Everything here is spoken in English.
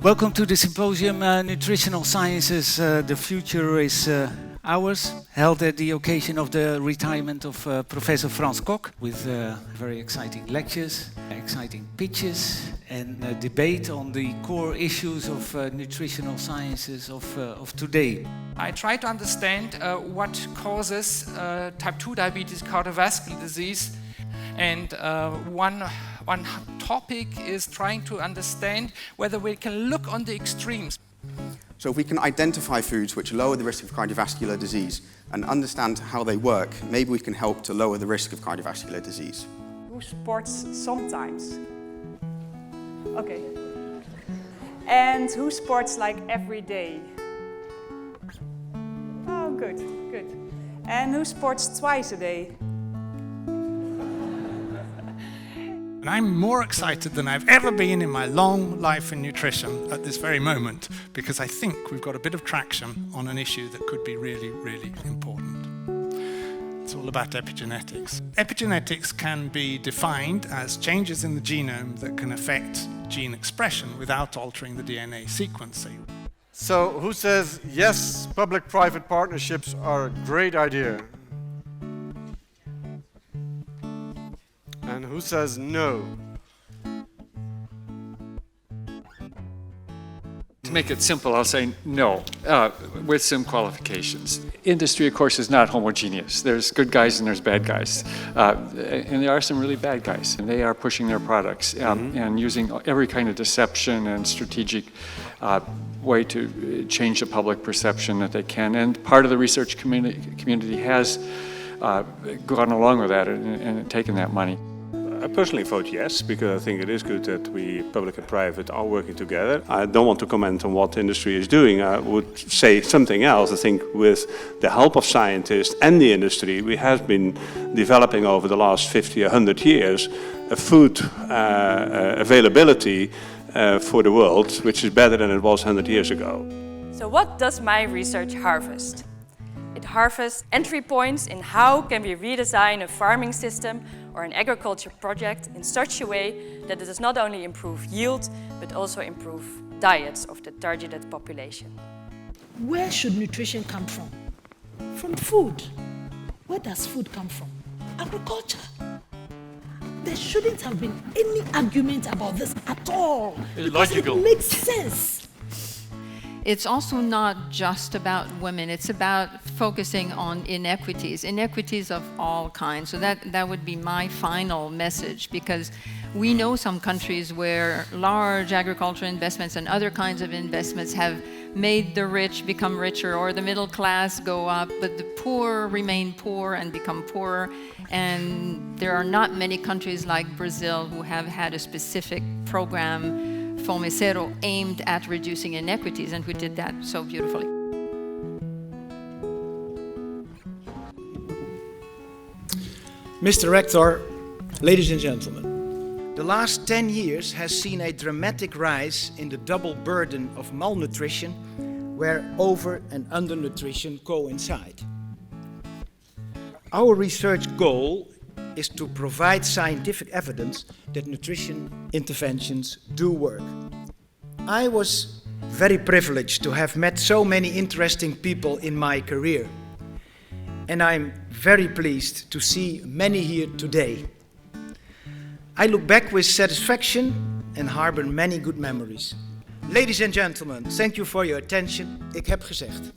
Welcome to the Symposium Nutritional Sciences. The future is ours, held at the occasion of the retirement of Professor Frans Kok, with very exciting lectures, exciting pitches, and a debate on the core issues of nutritional sciences of today. I try to understand what causes type 2 diabetes, cardiovascular disease, and one topic is trying to understand whether we can look on the extremes. So if we can identify foods which lower the risk of cardiovascular disease and understand how they work, maybe we can help to lower the risk of cardiovascular disease. Who sports sometimes? Okay. And who sports like every day? Oh, good, good. And who sports twice a day? And I'm more excited than I've ever been in my long life in nutrition at this very moment, because I think we've got a bit of traction on an issue that could be really, really important. It's all about epigenetics. Epigenetics can be defined as changes in the genome that can affect gene expression without altering the DNA sequencing. So who says, yes, public-private partnerships are a great idea? And who says no? To make it simple, I'll say no, with some qualifications. Industry, of course, is not homogeneous. There's good guys and there's bad guys. And there are some really bad guys. And they are pushing their products and using every kind of deception and strategic way to change the public perception that they can. And part of the research community has gone along with that and taken that money. I personally vote yes, because I think it is good that we, public and private, are working together. I don't want to comment on what the industry is doing. I would say something else. I think with the help of scientists and the industry, we have been developing over the last 50 or 100 years a food availability for the world, which is better than it was 100 years ago. So what does my research harvest? It harvests entry points in how can we redesign a farming system or an agriculture project in such a way that it does not only improve yield, but also improve diets of the targeted population. Where should nutrition come from? From food. Where does food come from? Agriculture. There shouldn't have been any argument about this at all. It's logical. It makes sense. It's also not just about women, it's about focusing on inequities of all kinds. So that would be my final message, because we know some countries where large agricultural investments and other kinds of investments have made the rich become richer or the middle class go up, but the poor remain poor and become poorer. And there are not many countries like Brazil who have had a specific program Fomecero aimed at reducing inequities, and we did that so beautifully. Mr. Rector, ladies and gentlemen, the last 10 years has seen a dramatic rise in the double burden of malnutrition, where over- and undernutrition coincide. Our research goal is to provide scientific evidence that nutrition interventions do work. I was very privileged to have met so many interesting people in my career, and I'm very pleased to see many here today. I look back with satisfaction and harbor many good memories. Ladies and gentlemen, thank you for your attention. Ik heb gezegd.